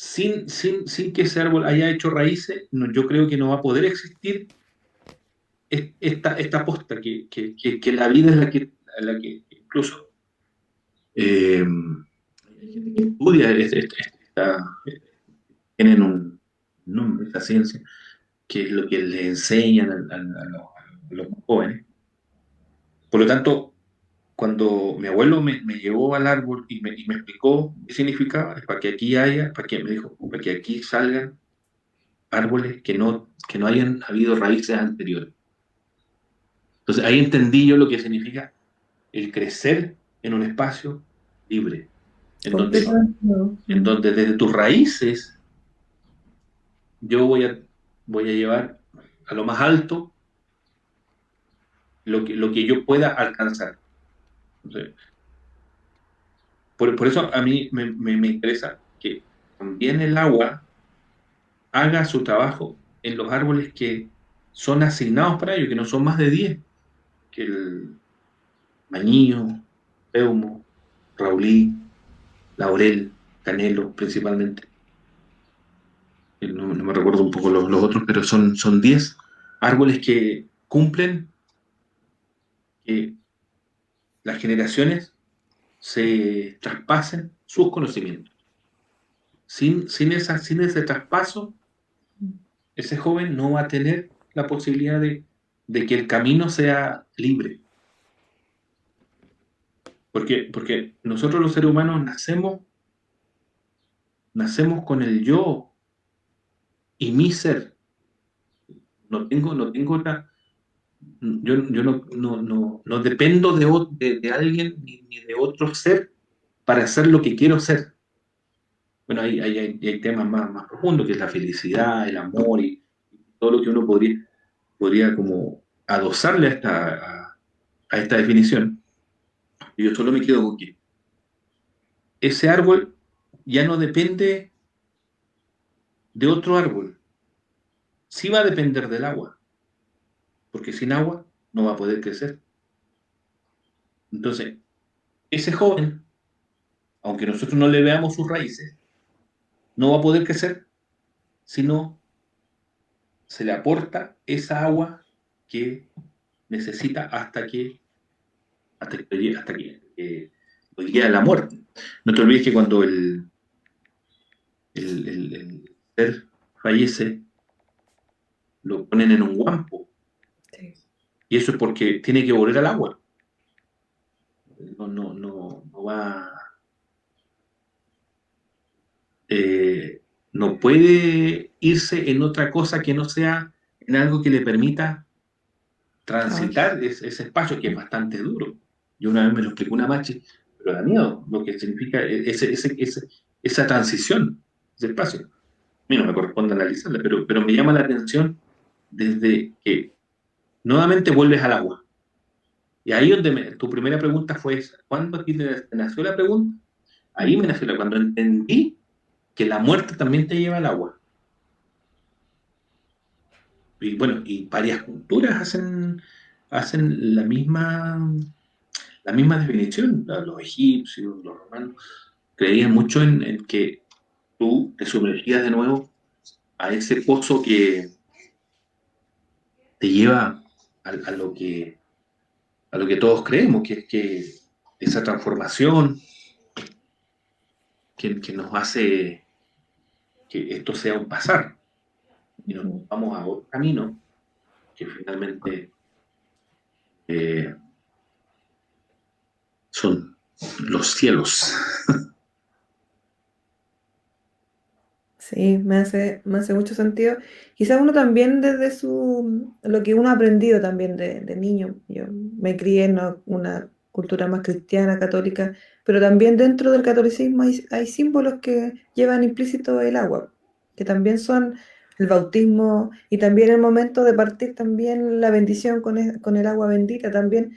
sin que ese árbol haya hecho raíces, yo creo que no va a poder existir esta posta, que la vida es la que incluso eh, estudia, tienen un nombre, esta ciencia, que es lo que le enseñan a los jóvenes. Por lo tanto, cuando mi abuelo me llevó al árbol y me explicó qué significaba, es para que aquí haya, me dijo, para que aquí salgan árboles que no hayan habido raíces anteriores. Entonces ahí entendí yo lo que significa el crecer en un espacio libre, en donde, Completamente nuevo. en donde desde tus raíces yo voy a llevar a lo más alto lo que yo pueda alcanzar. Entonces, por eso a mí me interesa que también el agua haga su trabajo en los árboles que son asignados para ello, que no son más de 10, que el mañío, peumo, raulí, laurel, canelo principalmente. No me recuerdo un poco los otros, pero son 10 árboles que cumplen que las generaciones se traspasen sus conocimientos. Sin ese traspaso, ese joven no va a tener la posibilidad de que el camino sea libre. Porque nosotros los seres humanos nacemos con el yo y mi ser. No tengo otra. Yo no dependo de alguien ni de otro ser para ser lo que quiero ser. Bueno, hay temas más profundos, que es la felicidad, el amor y todo lo que uno podría como adosarle a esta definición. Y yo solo me quedo con que ese árbol ya no depende de otro árbol. Sí va a depender del agua, porque sin agua no va a poder crecer. Entonces, ese joven, aunque nosotros no le veamos sus raíces, no va a poder crecer si no se le aporta esa agua que necesita hasta que lo llegue a la muerte. No te olvides que cuando el ser fallece, lo ponen en un guampo, Sí. y eso es porque tiene que volver al agua. No va, eh, no puede irse en otra cosa que no sea en algo que le permita Ah, transitar ese espacio que es bastante duro. Yo una vez me lo explicó una machi, pero da miedo lo que significa esa transición, ese espacio. A mí no me corresponde analizarla, pero me llama la atención desde que nuevamente vuelves al agua. Y ahí donde tu primera pregunta fue esa. ¿Cuándo aquí te nació la pregunta? Ahí me nació cuando entendí que la muerte también te lleva al agua. Y bueno, y varias culturas hacen la misma definición. Los egipcios, los romanos, creían mucho en que tú te sumergías de nuevo a ese pozo que te lleva a lo que todos creemos, que es que esa transformación que nos hace que esto sea un pasar y nos ujú. vamos a otro camino que finalmente eh, son los cielos. Sí, me hace mucho sentido. Quizás uno también desde lo que uno ha aprendido también de niño. Yo me crié en una cultura más cristiana, católica, pero también dentro del catolicismo hay símbolos que llevan implícito el agua, que también son el bautismo y también el momento de partir, también la bendición con el agua bendita. También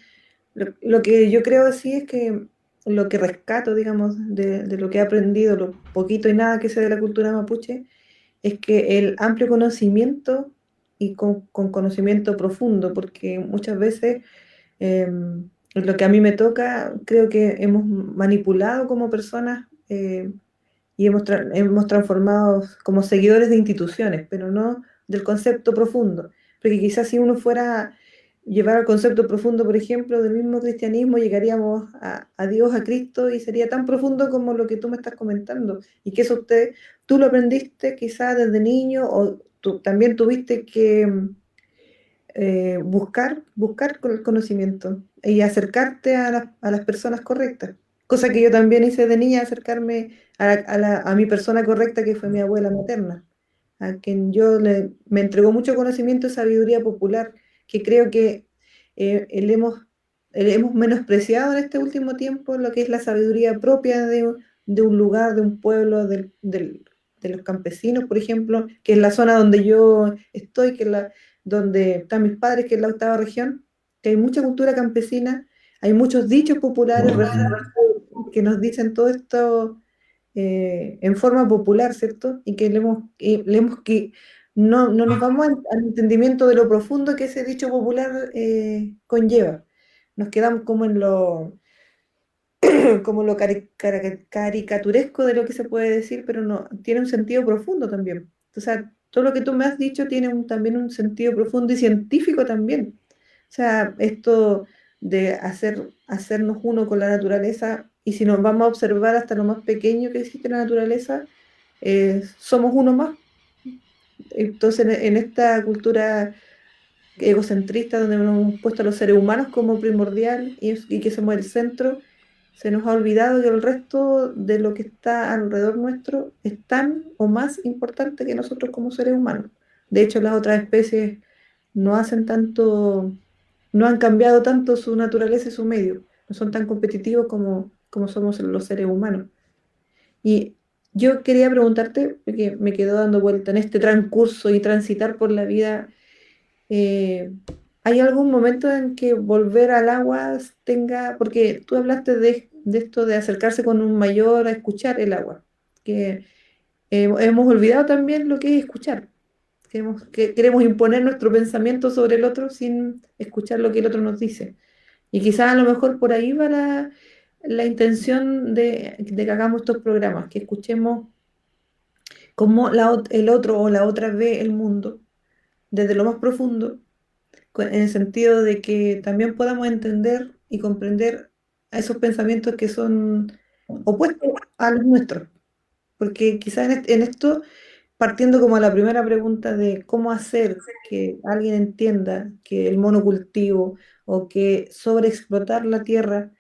lo que yo creo sí es que lo que rescato, digamos, de lo que he aprendido, lo poquito y nada que sé de la cultura mapuche, es que el amplio conocimiento y con conocimiento profundo, porque muchas veces lo que a mí me toca, creo que hemos manipulado como personas y hemos transformado como seguidores de instituciones, pero no del concepto profundo. Porque quizás si uno fuera a llevar al concepto profundo, por ejemplo, del mismo cristianismo, llegaríamos a Dios, a Cristo, y sería tan profundo como lo que tú me estás comentando. Y que eso tú lo aprendiste quizás desde niño o tú también tuviste que buscar con el conocimiento y acercarte a las personas correctas. Cosa que yo también hice de niña, acercarme a mi persona correcta, que fue mi abuela materna, a quien me entregó mucho conocimiento y sabiduría popular, que creo que le hemos menospreciado en este último tiempo lo que es la sabiduría propia de un lugar, de un pueblo, de los campesinos, por ejemplo, que es la zona donde yo estoy, que es donde están mis padres, que es la octava región, que hay mucha cultura campesina, hay muchos dichos populares, refranes que nos dicen todo esto en forma popular, ¿cierto? Y que leemos que no nos vamos al entendimiento de lo profundo que ese dicho popular conlleva. Nos quedamos como en como lo caricaturesco de lo que se puede decir, pero no, tiene un sentido profundo también. O sea, todo lo que tú me has dicho tiene también un sentido profundo y científico también. O sea, esto de hacernos uno con la naturaleza, y si nos vamos a observar hasta lo más pequeño que existe en la naturaleza, somos uno más. Entonces, en esta cultura egocentrista donde nos hemos puesto a los seres humanos como primordial y que somos el centro, se nos ha olvidado que el resto de lo que está alrededor nuestro es tan o más importante que nosotros como seres humanos. De hecho, las otras especies no hacen tanto, no han cambiado tanto su naturaleza y su medio, no son tan competitivos como somos los seres humanos. Y yo quería preguntarte, porque me quedo dando vuelta en este transcurso y transitar por la vida, eh, ¿hay algún momento en que volver al agua tenga, porque tú hablaste de esto de acercarse con un mayor a escuchar el agua, que hemos olvidado también lo que es escuchar? Queremos imponer nuestro pensamiento sobre el otro sin escuchar lo que el otro nos dice. Y quizás a lo mejor por ahí va la intención de que hagamos estos programas, que escuchemos cómo el otro o la otra ve el mundo desde lo más profundo, en el sentido de que también podamos entender y comprender a esos pensamientos que son opuestos a los nuestros. Porque quizás en esto, partiendo como a la primera pregunta de cómo hacer que alguien entienda que el monocultivo o que sobreexplotar la tierra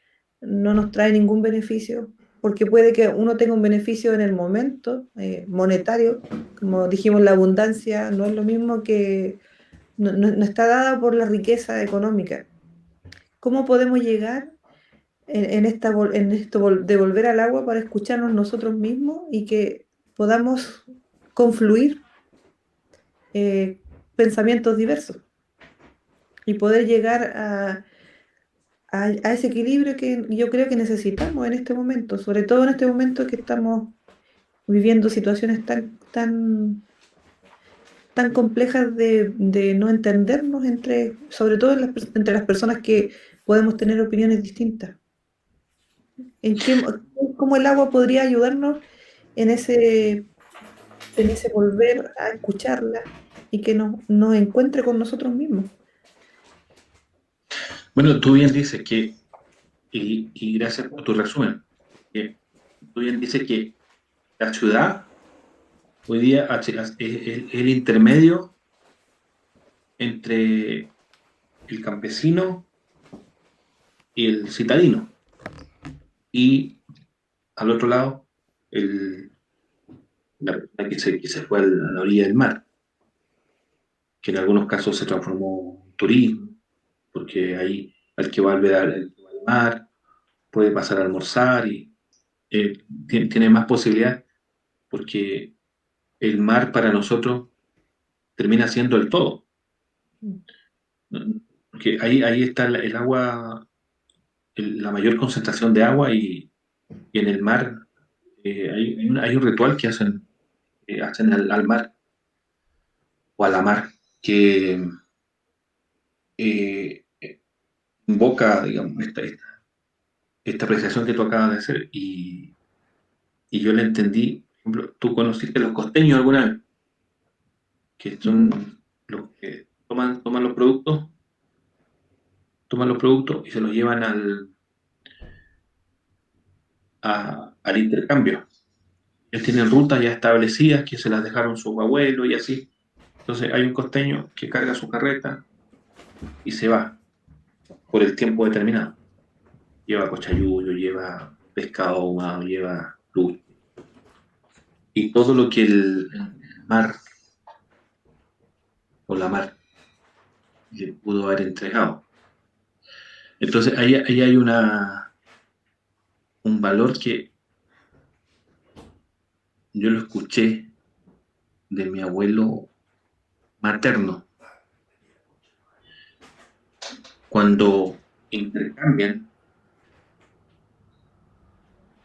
no nos trae ningún beneficio, porque puede que uno tenga un beneficio en el momento monetario, como dijimos, la abundancia no es lo mismo que no está dada por la riqueza económica. ¿Cómo podemos llegar en esto de volver al agua para escucharnos nosotros mismos y que podamos confluir eh, pensamientos diversos y poder llegar a ese equilibrio que yo creo que necesitamos en este momento, sobre todo en este momento que estamos viviendo situaciones tan complejas de no entendernos sobre todo entre las personas que podemos tener opiniones distintas? ¿Cómo el agua podría ayudarnos en ese volver a escucharla y que nos encuentre con nosotros mismos? Bueno, tú bien dices que, y gracias por tu resumen, que tú bien dices que la ciudad hoy día es el intermedio entre el campesino y el citadino, y al otro lado, la persona que se fue a la orilla del mar, que en algunos casos se transformó en turismo, porque ahí el que va al mar puede pasar a almorzar y tiene más posibilidad, porque el mar para nosotros termina siendo el todo, ¿no? Porque ahí está el agua, la mayor concentración de agua, y en el mar hay un ritual que hacen al mar o a la mar, que eh, invoca, digamos, esta apreciación que tú acabas de hacer, y yo la entendí Por ejemplo, ¿tú conociste los costeños alguna vez? Que son los que toman los productos y se los llevan al intercambio. Ellos tienen rutas ya establecidas que se las dejaron sus abuelos y así. Entonces hay un costeño que carga su carreta y se va por el tiempo determinado. Lleva cochayuyo, lleva pescado ahumado, lleva luz y todo lo que el mar o la mar le pudo haber entregado. Entonces ahí hay un valor que yo lo escuché de mi abuelo materno. Cuando intercambian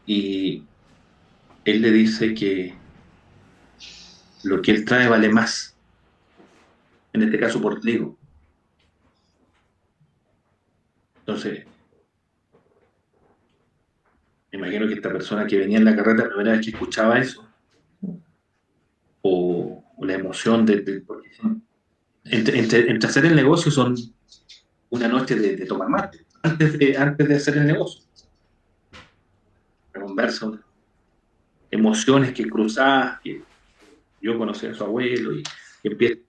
y él le dice que lo que él trae vale más, en este caso por trigo. Entonces, me imagino que esta persona que venía en la carreta, la primera vez que escuchaba eso, o la emoción porque entre hacer el negocio son una noche de tomar mate, antes de hacer el negocio. La conversa, emociones que cruzadas, que yo conocí a su abuelo y empiezan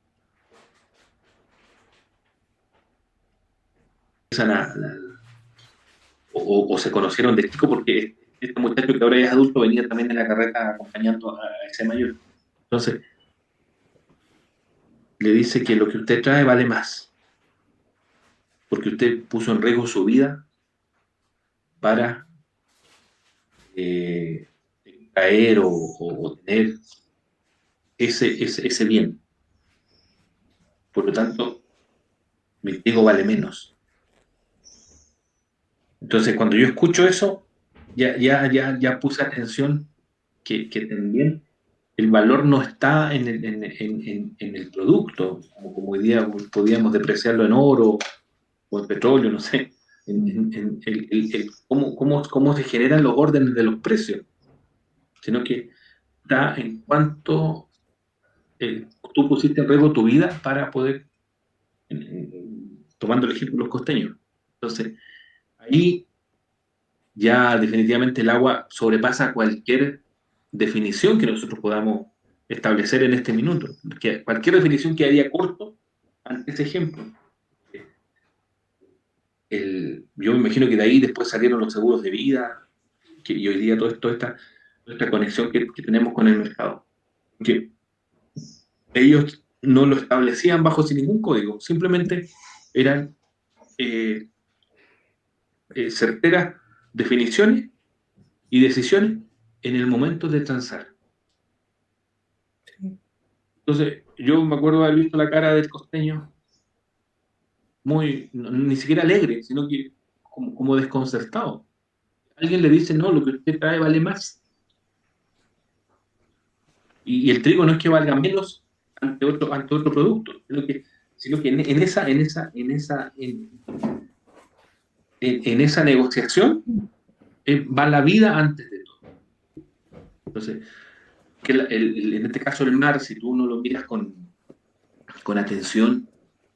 o se conocieron de chico porque este muchacho que ahora es adulto venía también de la carreta acompañando a ese mayor. Entonces, le dice que lo que usted trae vale más, porque usted puso en riesgo su vida para eh, traer o tener ese bien. Por lo tanto, mi trigo vale menos. Entonces, cuando yo escucho eso, ya puse atención que también el valor no está en el producto, como hoy día podíamos depreciarlo en oro o en petróleo, no sé, cómo se generan los órdenes de los precios, sino que está en cuanto tú pusiste en riesgo tu vida para poder, tomando el ejemplo de los costeños. Entonces, ahí ya definitivamente el agua sobrepasa cualquier definición que nosotros podamos establecer en este minuto. Que cualquier definición quedaría corto ante ese ejemplo. Yo me imagino que de ahí después salieron los seguros de vida, y hoy día toda esta conexión que tenemos con el mercado. Que ellos no lo establecían bajo sin ningún código, simplemente eran eh, certeras definiciones y decisiones en el momento de transar. Sí. Entonces, yo me acuerdo haber visto la cara del costeño ni siquiera alegre, sino que como desconcertado. Alguien le dice, no, lo que usted trae vale más. Y el trigo no es que valga menos ante otro producto, sino que en esa negociación va la vida antes de todo. Entonces, en este caso el mar, si tú no lo miras con atención,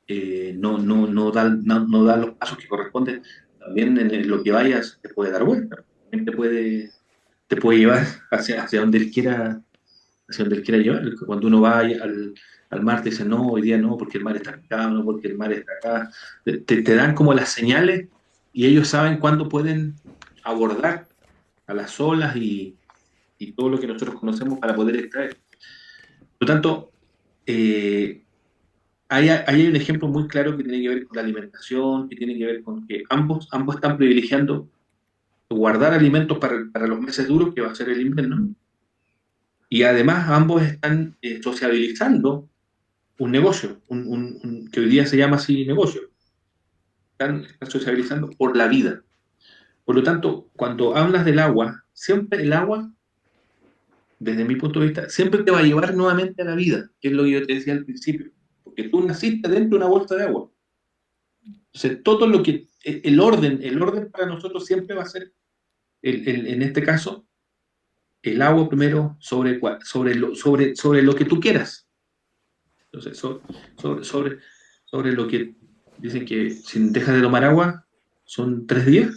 no da los pasos que corresponden, también en lo que vayas te puede dar vuelta, también te puede llevar hacia donde él quiera, hacia donde él quiera llevar. Cuando uno va al mar te dice, no, hoy día no, porque el mar está acá, no, porque el mar está acá. Te dan como las señales y ellos saben cuándo pueden abordar a las olas y todo lo que nosotros conocemos para poder extraer. Por lo tanto, ahí hay un ejemplo muy claro que tiene que ver con la alimentación, que tiene que ver con que ambos están privilegiando guardar alimentos para los meses duros, que va a ser el invierno, y además ambos están sociabilizando un negocio, que hoy día se llama así negocio. Están sociabilizando por la vida. Por lo tanto, cuando hablas del agua, siempre el agua, desde mi punto de vista, siempre te va a llevar nuevamente a la vida, que es lo que yo te decía al principio, porque tú naciste dentro de una bolsa de agua. Entonces, todo lo que, el orden para nosotros siempre va a ser, en este caso, el agua primero sobre lo que tú quieras. Entonces, sobre lo que dicen que si dejas de tomar agua, son 3 días,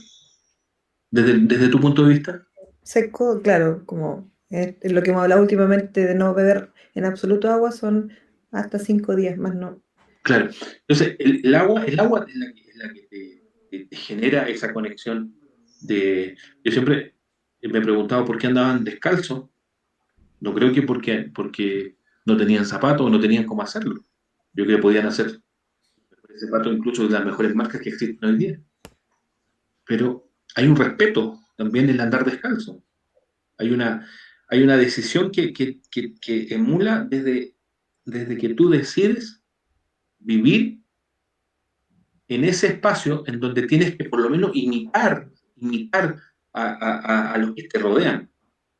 desde tu punto de vista. Seco, claro, como lo que hemos hablado últimamente de no beber en absoluto agua son hasta 5 días, más no. Claro. Entonces, el agua es la que te genera esa conexión de... Yo siempre me he preguntado por qué andaban descalzos. No creo que porque no tenían zapatos o no tenían cómo hacerlo. Yo creo que podían hacer zapatos incluso de las mejores marcas que existen hoy día. Pero hay un respeto también en el andar descalzo. Hay una, hay una decisión que emula desde que tú decides vivir en ese espacio en donde tienes que por lo menos imitar a los que te rodean.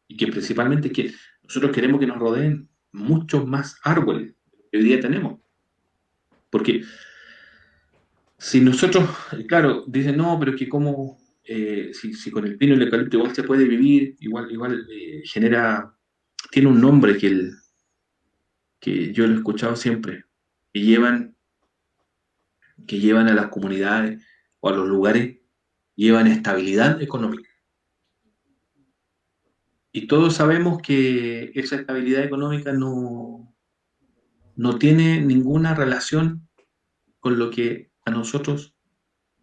Y que principalmente que nosotros queremos que nos rodeen muchos más árboles que hoy día tenemos. Porque si nosotros, claro, dicen, no, pero que como, si con el pino y el eucalipto igual se puede vivir, igual tiene un nombre que yo lo he escuchado siempre, que llevan, que llevan a las comunidades o a los lugares, llevan estabilidad económica. Y todos sabemos que esa estabilidad económica no tiene ninguna relación con lo que a nosotros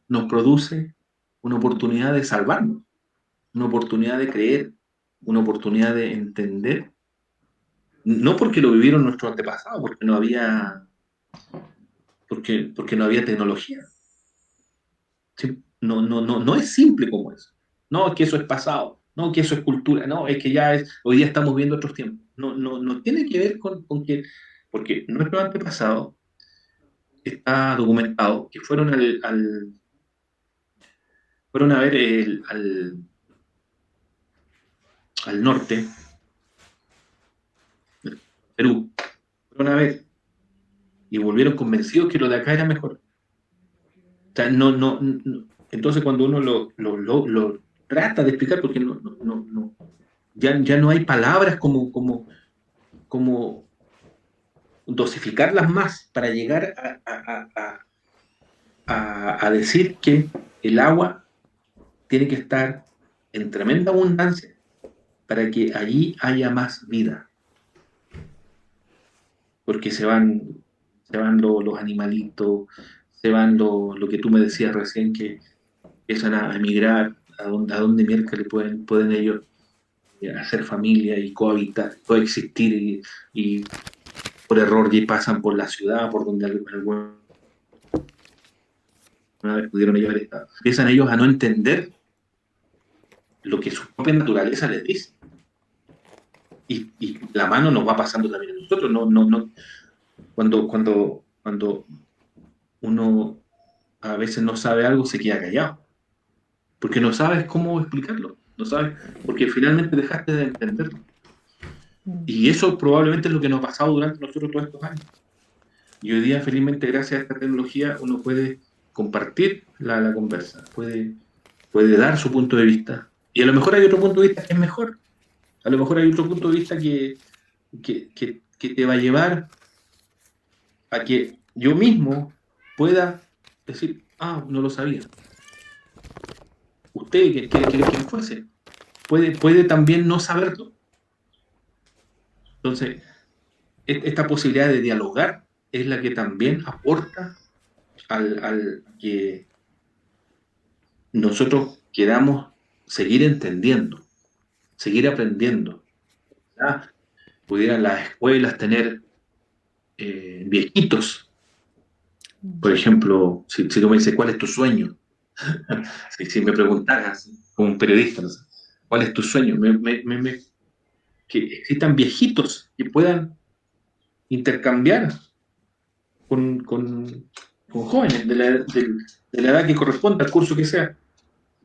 nos produce una oportunidad de salvarnos, una oportunidad de creer, una oportunidad de entender, no porque lo vivieron nuestros antepasados, porque no había tecnología. ¿Sí? No es simple como eso. No, es que eso es pasado, no, que eso es cultura, no, es que hoy día estamos viendo otros tiempos. No tiene que ver con que, porque nuestros antepasados está documentado que fueron a ver al norte, Perú, fueron a ver y volvieron convencidos que lo de acá era mejor. O sea, entonces cuando uno lo trata de explicar, porque ya no hay palabras como dosificarlas más para llegar a decir que el agua tiene que estar en tremenda abundancia para que allí haya más vida, porque se van los animalitos, se van lo que tú me decías recién, que empiezan a emigrar, a donde miércoles pueden ellos hacer familia y cohabitar, coexistir y por error ya pasan por la ciudad, por donde alguna vez pudieron ellos haber estado. Empiezan ellos a no entender lo que su propia naturaleza les dice. Y la mano nos va pasando también a nosotros. Cuando uno a veces no sabe algo, se queda callado. Porque no sabes cómo explicarlo. No sabes, porque finalmente dejaste de entenderlo. Mm. Y eso probablemente es lo que nos ha pasado durante nosotros todos estos años. Y hoy día, felizmente, gracias a esta tecnología, uno puede compartir la conversa, puede dar su punto de vista. Y a lo mejor hay otro punto de vista que es mejor. A lo mejor hay otro punto de vista que te va a llevar a que yo mismo pueda decir, no lo sabía. Usted, quien fuese, puede también no saberlo. Entonces, esta posibilidad de dialogar es la que también aporta al que nosotros queramos seguir entendiendo, seguir aprendiendo. ¿Ya? Pudieran las escuelas tener viejitos, por ejemplo, si tú me dices, ¿cuál es tu sueño? Si me preguntaras, como un periodista, no sé, ¿cuál es tu sueño? Que existan viejitos que puedan intercambiar con jóvenes de la edad que corresponda, al curso que sea,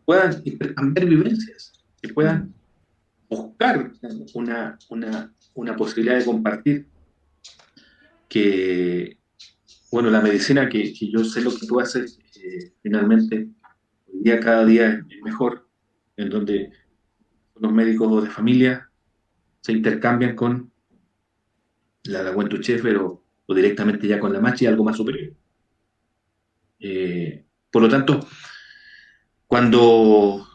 puedan intercambiar vivencias, que puedan buscar una posibilidad de compartir que, bueno, la medicina que yo sé lo que tú haces, finalmente, hoy día cada día es mejor, en donde los médicos de familia se intercambian con la Laguna Tucheffer o directamente ya con la Machi, algo más superior. Por lo tanto, cuando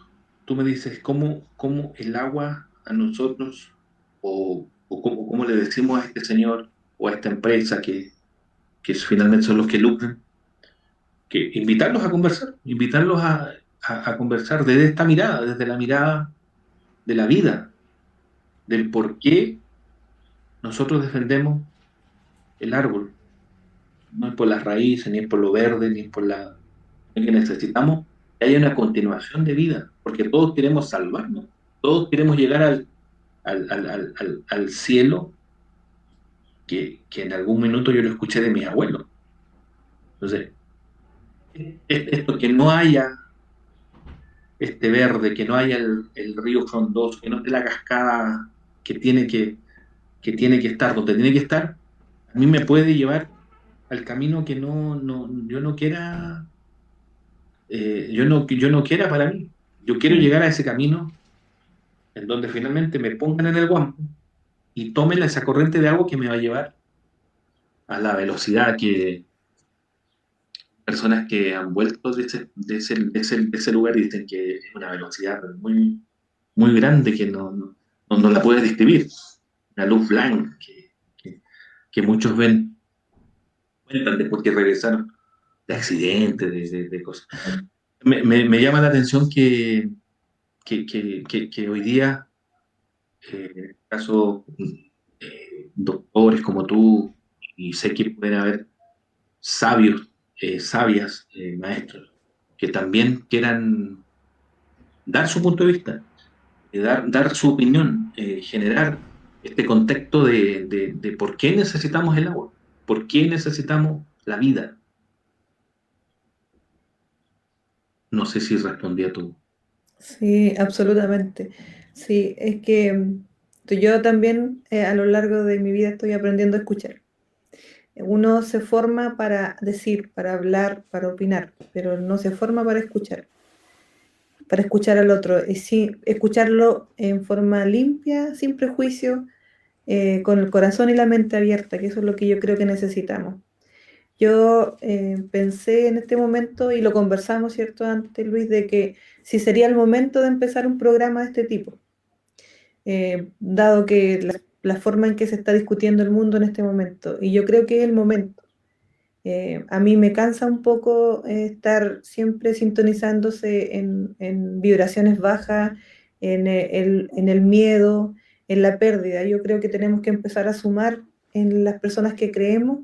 tú me dices cómo el agua a nosotros, o cómo le decimos a este señor o a esta empresa que finalmente son los que lucran, que invitarlos a conversar desde esta mirada, desde la mirada de la vida, del por qué nosotros defendemos el árbol. No es por las raíces, ni es por lo verde, ni es por la... Es que necesitamos que haya una continuación de vida, porque todos queremos salvarnos, todos queremos llegar al cielo que en algún minuto yo lo escuché de mi abuelo. Entonces, esto que no haya este verde, que no haya el río frondoso, que no esté la cascada que tiene que tiene que estar donde tiene que estar, a mí me puede llevar al camino que yo no quiera, yo no quiera para mí. Yo quiero Mm. llegar a ese camino en donde finalmente me pongan en el guampo y tomen esa corriente de agua que me va a llevar a la velocidad que personas que han vuelto de ese lugar dicen que es una velocidad muy grande que no la puedes describir. Una luz blanca que muchos ven, cuentan después que regresaron de accidentes, de cosas. Me llama la atención que hoy día, en este caso, doctores como tú, y sé que pueden haber sabios, sabias, maestros, que también quieran dar su punto de vista, dar su opinión, generar este contexto de por qué necesitamos el agua, por qué necesitamos la vida. No sé si respondí a tu... Sí, absolutamente. Sí, es que yo también a lo largo de mi vida estoy aprendiendo a escuchar. Uno se forma para decir, para hablar, para opinar, pero no se forma para escuchar al otro, y sí, escucharlo en forma limpia, sin prejuicio, con el corazón y la mente abierta, que eso es lo que yo creo que necesitamos. Yo pensé en este momento, y lo conversamos, ¿cierto?, antes, Luis, de que si sería el momento de empezar un programa de este tipo, dado que la forma en que se está discutiendo el mundo en este momento, y yo creo que es el momento. A mí me cansa un poco estar siempre sintonizándose en vibraciones bajas, en el miedo, en la pérdida. Yo creo que tenemos que empezar a sumar en las personas que creemos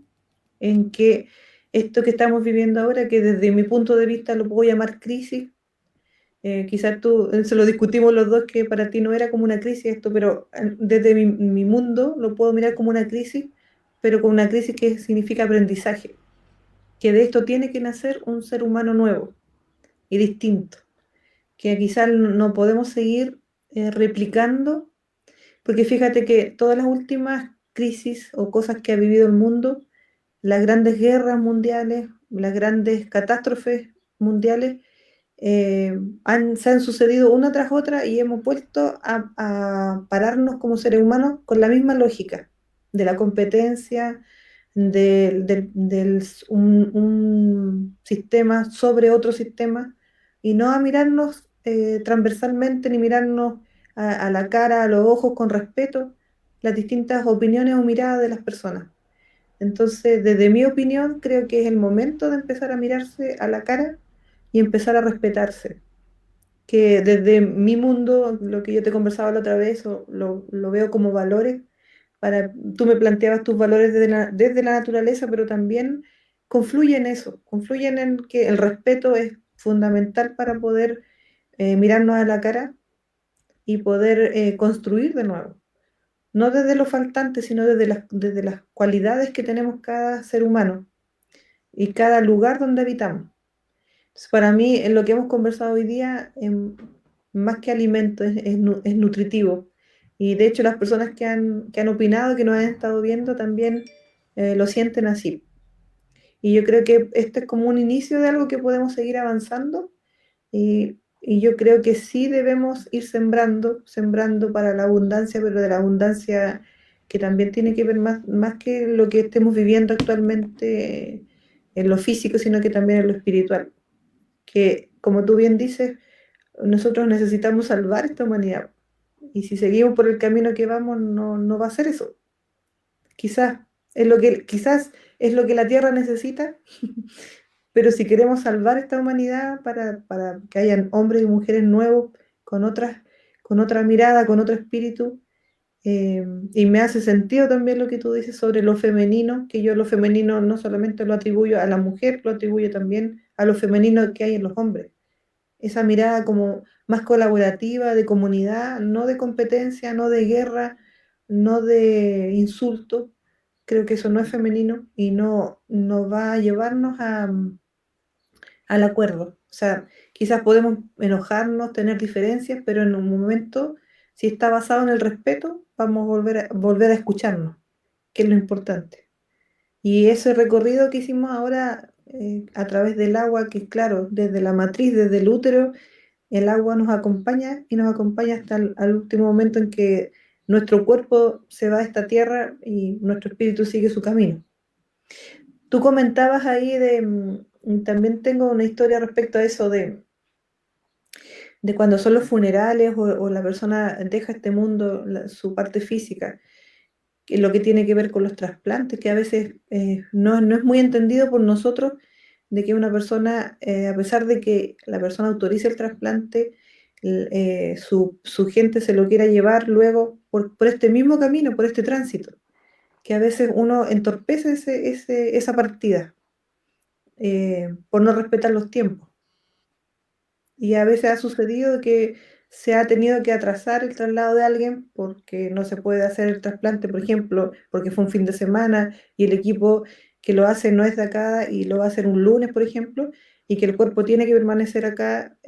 en que esto que estamos viviendo ahora, que desde mi punto de vista lo puedo llamar crisis, quizás tú, se lo discutimos los dos, que para ti no era como una crisis esto, pero desde mi mundo lo puedo mirar como una crisis, pero con una crisis que significa aprendizaje, que de esto tiene que nacer un ser humano nuevo y distinto, que quizás no podemos seguir replicando, porque fíjate que todas las últimas crisis o cosas que ha vivido el mundo, las grandes guerras mundiales, las grandes catástrofes mundiales, se han sucedido una tras otra y hemos vuelto a pararnos como seres humanos con la misma lógica de la competencia, un sistema sobre otro sistema, y no a mirarnos transversalmente, ni mirarnos a la cara, a los ojos, con respeto las distintas opiniones o miradas de las personas. Entonces, desde mi opinión, creo que es el momento de empezar a mirarse a la cara y empezar a respetarse. Que desde mi mundo, lo que yo te conversaba la otra vez, lo veo como valores. Tú me planteabas tus valores desde la naturaleza, pero también confluyen en eso, confluyen en que el respeto es fundamental para poder mirarnos a la cara y poder construir de nuevo. No desde lo faltante, sino desde las cualidades que tenemos cada ser humano y cada lugar donde habitamos. Entonces, para mí, en lo que hemos conversado hoy día, más que alimento, es nutritivo. Y de hecho, las personas que han opinado, que nos han estado viendo, también lo sienten así. Y yo creo que este es como un inicio de algo que podemos seguir avanzando. Y Y yo creo que sí debemos ir sembrando, sembrando para la abundancia, pero de la abundancia que también tiene que ver más que lo que estemos viviendo actualmente en lo físico, sino que también en lo espiritual. Que, como tú bien dices, nosotros necesitamos salvar esta humanidad. Y si seguimos por el camino que vamos, no va a ser eso. Quizás quizás es lo que la Tierra necesita, pero si queremos salvar esta humanidad para que hayan hombres y mujeres nuevos con con otra mirada, con otro espíritu, eh, y me hace sentido también lo que tú dices sobre lo femenino, que yo lo femenino no solamente lo atribuyo a la mujer, lo atribuyo también a lo femenino que hay en los hombres. Esa mirada como más colaborativa, de comunidad, no de competencia, no de guerra, no de insulto. Creo que eso no es femenino y no va a llevarnos al acuerdo. O sea, quizás podemos enojarnos, tener diferencias, pero en un momento, si está basado en el respeto, vamos a volver a escucharnos, que es lo importante. Y ese recorrido que hicimos ahora a través del agua, que claro, desde la matriz, desde el útero, el agua nos acompaña y nos acompaña hasta al último momento en que nuestro cuerpo se va de esta tierra y nuestro espíritu sigue su camino. Tú comentabas ahí también tengo una historia respecto a eso de cuando son los funerales o la persona deja este mundo, su parte física, que lo que tiene que ver con los trasplantes, que a veces no es muy entendido por nosotros, de que una persona, a pesar de que la persona autorice el trasplante, su gente se lo quiera llevar luego por este mismo camino, por este tránsito, que a veces uno entorpece esa partida por no respetar los tiempos. Y a veces ha sucedido que se ha tenido que atrasar el traslado de alguien porque no se puede hacer el trasplante, por ejemplo, porque fue un fin de semana y el equipo que lo hace no es de acá y lo va a hacer un lunes, por ejemplo, y que el cuerpo tiene que permanecer acá,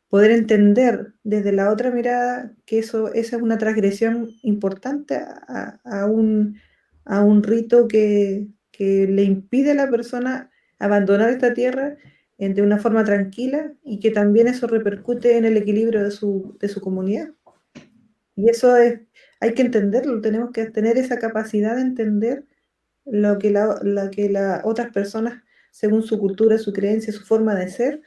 poder entender desde la otra mirada que esa es una transgresión importante a un rito que le impide a la persona abandonar esta tierra de una forma tranquila y que también eso repercute en el equilibrio de su comunidad. Y eso hay que entenderlo, tenemos que tener esa capacidad de entender lo que las otras personas, según su cultura, su creencia, su forma de ser,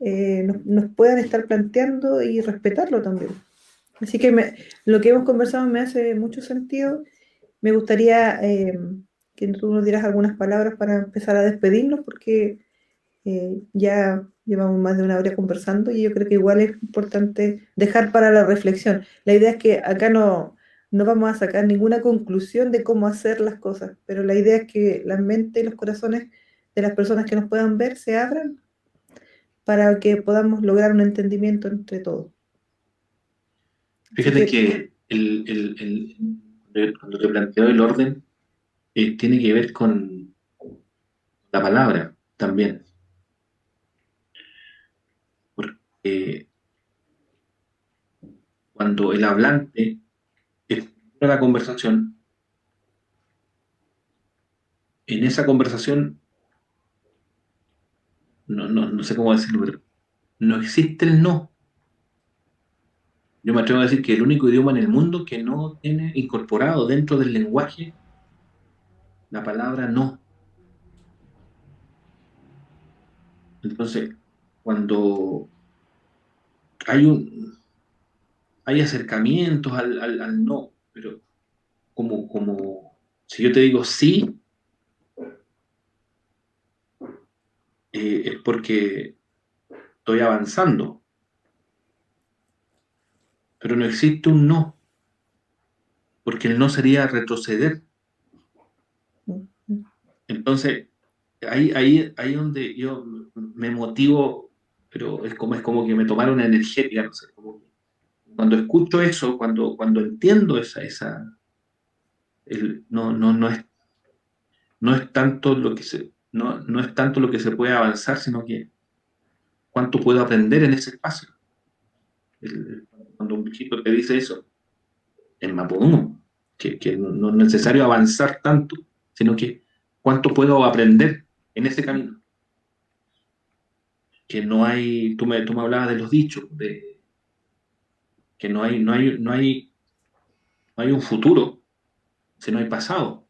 nos puedan estar planteando y respetarlo también. Así que lo que hemos conversado me hace mucho sentido. Me gustaría que tú nos dieras algunas palabras para empezar a despedirnos, porque ya llevamos más de una hora conversando y yo creo que igual es importante dejar para la reflexión. La idea es que acá no vamos a sacar ninguna conclusión de cómo hacer las cosas, pero la idea es que la mente y los corazones de las personas que nos puedan ver se abran para que podamos lograr un entendimiento entre todos. Así Fíjate que que cuando te planteo el orden, tiene que ver con la palabra también, porque cuando el hablante estructura la conversación, en esa conversación, no sé cómo decirlo, pero no existe el no. Yo me atrevo a decir que el único idioma en el mundo que no tiene incorporado dentro del lenguaje la palabra no. Entonces, cuando hay hay acercamientos al no, pero como si yo te digo sí, es porque estoy avanzando, pero no existe un no, porque el no sería retroceder. mm, Entonces, ahí donde yo me motivo, pero es como que me tomara una energética, no sé, como que cuando escucho eso, cuando entiendo no es tanto lo que no es tanto lo que se puede avanzar, sino que cuánto puedo aprender en ese espacio. Cuando un viejito te dice eso, en Mapudungun, que no es necesario avanzar tanto, sino que cuánto puedo aprender en ese camino. que no hay, tú me hablabas de los dichos, de que no hay un futuro si no hay pasado.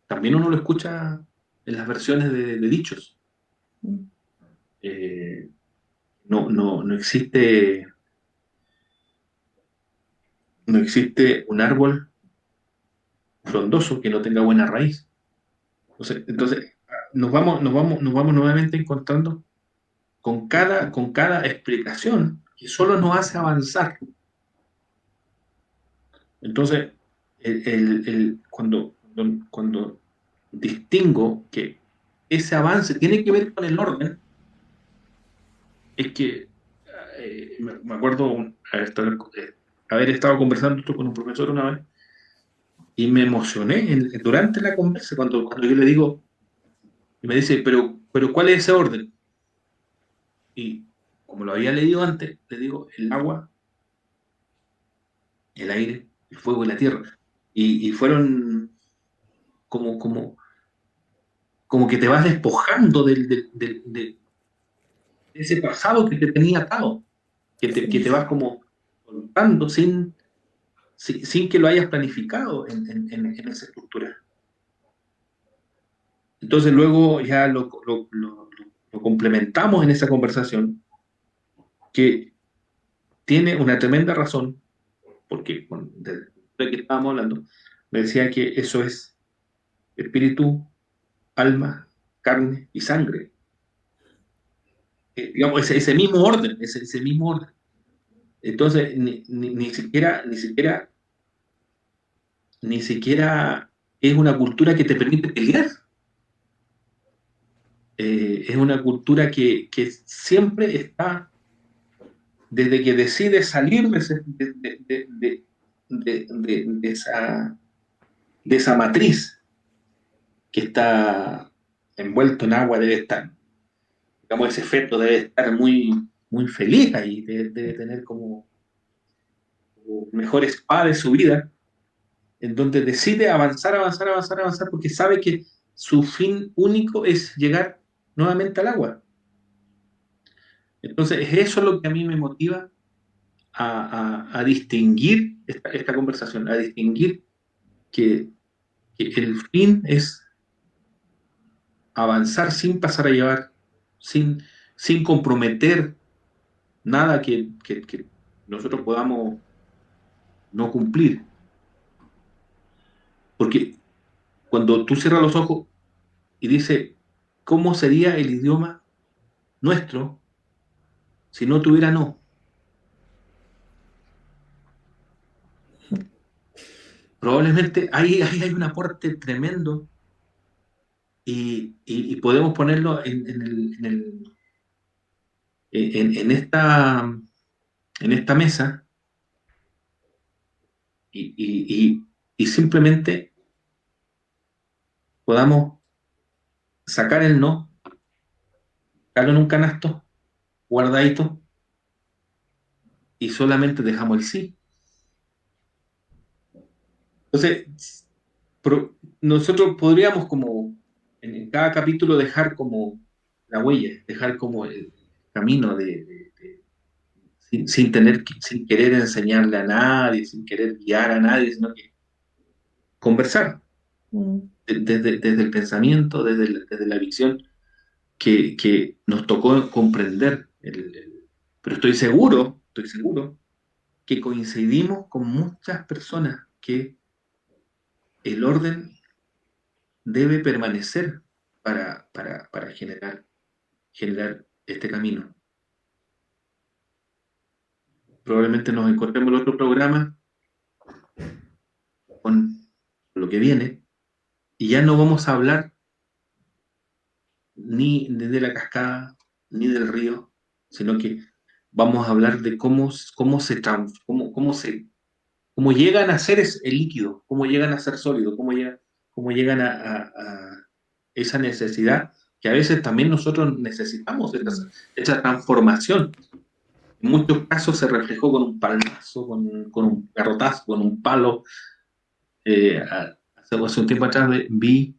También uno lo escucha en las versiones de dichos. mm, Eh, no existe, no existe un árbol frondoso que no tenga buena raíz. Entonces nos vamos nuevamente encontrando con cada explicación que solo nos hace avanzar. Entonces, cuando distingo que ese avance tiene que ver con el orden, es que me acuerdo haber estado conversando esto con un profesor una vez y me emocioné durante la conversa cuando yo le digo, y me dice, pero ¿cuál es ese orden? Y como lo había leído antes, le digo, el agua, el aire, el fuego y la tierra. Y fueron como, como, como que te vas despojando de ese pasado que te tenía atado, que sí. te vas como soltando sin que lo hayas planificado en esa estructura. Entonces luego ya lo complementamos en esa conversación que tiene una tremenda razón, porque bueno, de que estábamos hablando, me decía que eso es espíritu, alma, carne y sangre. Digamos, ese mismo orden, ese mismo orden. Entonces, ni siquiera es una cultura que te permite pelear. Es una cultura que siempre está, desde que decide salir de esa matriz que está envuelto en agua, debe estar, digamos, ese feto debe estar muy feliz ahí, debe tener como mejor spa de su vida, en donde decide avanzar, avanzar, avanzar, avanzar, porque sabe que su fin único es llegar nuevamente al agua. Entonces, es eso lo que a mí me motiva a distinguir esta conversación, a distinguir que el fin es avanzar sin pasar a llevar, sin, sin comprometer nada que nosotros podamos no cumplir. Porque cuando tú cierras los ojos y dices, ¿cómo sería el idioma nuestro si no tuviera no? Probablemente ahí hay un aporte tremendo y podemos ponerlo en en esta mesa y, y simplemente podamos sacar el no, darlo en un canasto, guardadito, y solamente dejamos el sí. Entonces, nosotros podríamos como en cada capítulo dejar como la huella, dejar como el camino sin querer enseñarle a nadie, sin querer guiar a nadie, sino que conversar Mm, desde el pensamiento, desde la visión que nos tocó comprender. Pero estoy seguro que coincidimos con muchas personas que el orden debe permanecer para generar este camino. Probablemente nos encontremos en otro programa con lo que viene y ya no vamos a hablar ni de la cascada ni del río, sino que vamos a hablar de cómo llegan a ser el líquido, cómo llegan a ser sólido, cómo llegan a esa necesidad que a veces también nosotros necesitamos, mm, esa transformación. En muchos casos se reflejó con un palmazo, con un garrotazo, con un palo. Hace un tiempo atrás vi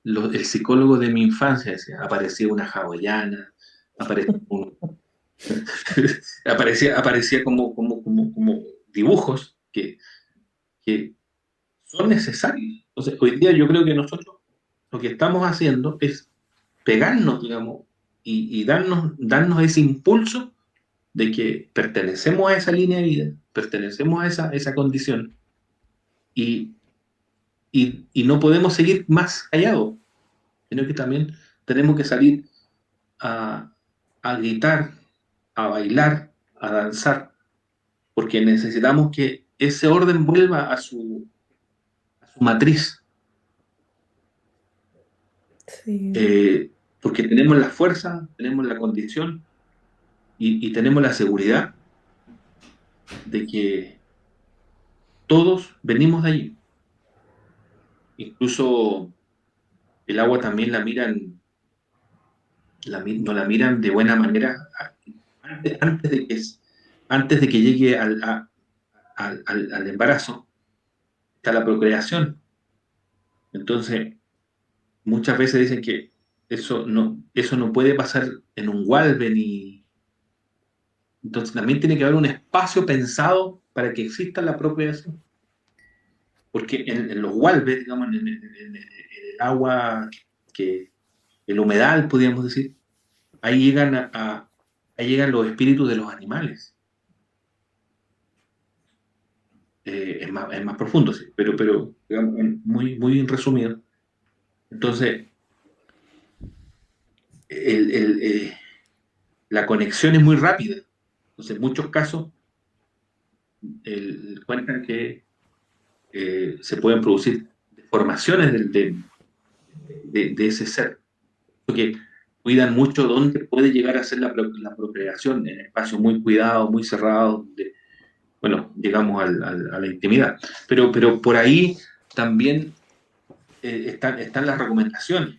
el psicólogo de mi infancia, decía, aparecía una hawaiana, aparecía, aparecía como dibujos que son necesarios. Entonces, hoy día yo creo que nosotros lo que estamos haciendo es pegarnos, digamos, y darnos ese impulso de que pertenecemos a esa línea de vida, pertenecemos a esa condición y, y no podemos seguir más callados, sino que también tenemos que salir a, a gritar, a bailar, a danzar, porque necesitamos que ese orden vuelva a su matriz, Sí, porque tenemos la fuerza, tenemos la condición y tenemos la seguridad de que todos venimos de allí. Incluso el agua también la miran, no la miran de buena manera antes de antes de que llegue al embarazo, está la procreación. Entonces, muchas veces dicen que eso no puede pasar en un Walven y entonces también tiene que haber un espacio pensado para que exista la procreación. Porque en los Walves, digamos, en el agua, que, el humedal, podríamos decir, ahí llegan ahí llegan los espíritus de los animales. Es más profundo, sí, pero digamos, muy resumido. Entonces, el, el, eh, la conexión es muy rápida. Entonces, en muchos casos, cuentan que se pueden producir deformaciones de ese ser, porque cuidan mucho dónde puede llegar a ser la procreación, en espacios muy cuidados, muy cerrados, donde, bueno, llegamos a la intimidad. Pero por ahí también están las recomendaciones.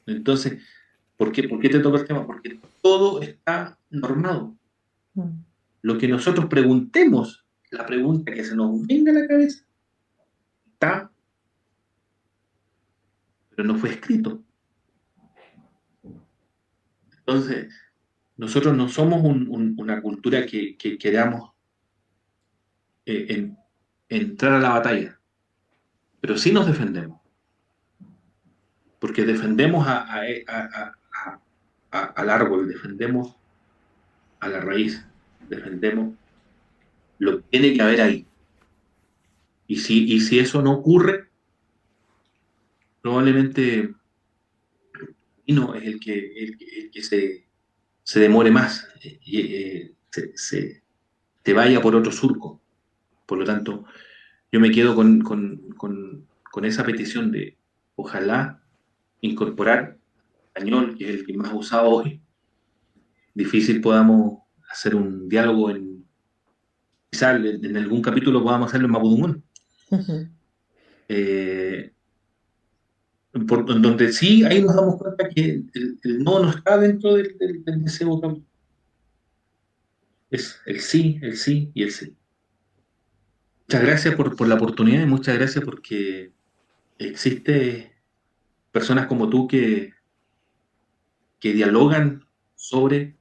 Entonces, por qué te toca el tema? Porque todo está normado. mm, Lo que nosotros preguntemos, la pregunta que se nos venga a la cabeza, está, pero no fue escrito. Entonces, nosotros no somos una cultura que queramos en, entrar a la batalla, pero sí nos defendemos, porque defendemos al árbol, defendemos a la raíz, defendemos lo que tiene que haber ahí. Y si eso no ocurre, probablemente no es el que se demore más, se vaya por otro surco. Por lo tanto, yo me quedo con esa petición de ojalá incorporar español, que es el que más usado hoy. Difícil podamos hacer un diálogo quizá en algún capítulo podamos hacerlo en Mapudungún. ujú. Eh, en donde sí, ahí nos damos cuenta que el no está dentro del deseo también. Es el sí y el sí. Muchas gracias por la oportunidad y muchas gracias porque existe personas como tú que dialogan sobre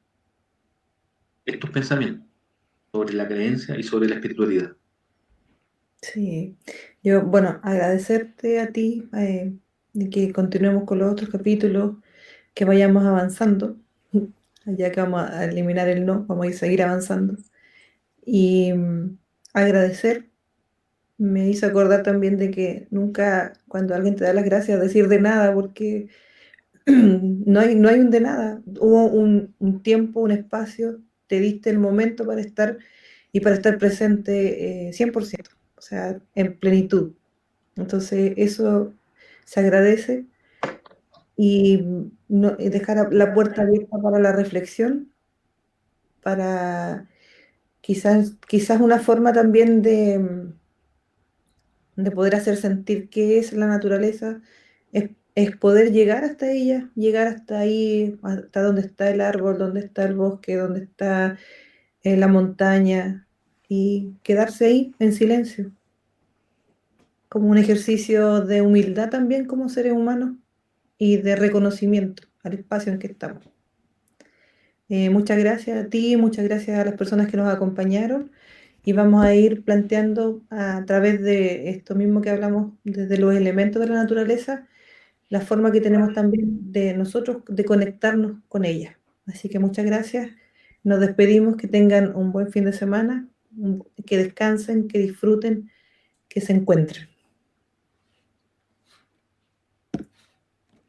estos pensamientos, sobre la creencia y sobre la espiritualidad. Sí, yo, bueno, agradecerte a ti de que continuemos con los otros capítulos, que vayamos avanzando, ya que vamos a eliminar el no, vamos a seguir avanzando. Y agradecer, me hizo acordar también de que nunca, cuando alguien te da las gracias, decir de nada, porque no hay un de nada. Hubo un tiempo, un espacio, te diste el momento para estar y para estar presente 100%, o sea, en plenitud. Entonces, eso se agradece y, y dejar la puerta abierta para la reflexión, para quizás una forma también de poder hacer sentir qué es la naturaleza, es poder llegar hasta ella, llegar hasta ahí, hasta donde está el árbol, donde está el bosque, donde está la montaña, y quedarse ahí en silencio, como un ejercicio de humildad también como seres humanos y de reconocimiento al espacio en que estamos. Muchas gracias a ti, muchas gracias a las personas que nos acompañaron y vamos a ir planteando a través de esto mismo que hablamos desde los elementos de la naturaleza, la forma que tenemos también de nosotros de conectarnos con ella. Así que muchas gracias. Nos despedimos, que tengan un buen fin de semana, que descansen, que disfruten, que se encuentren.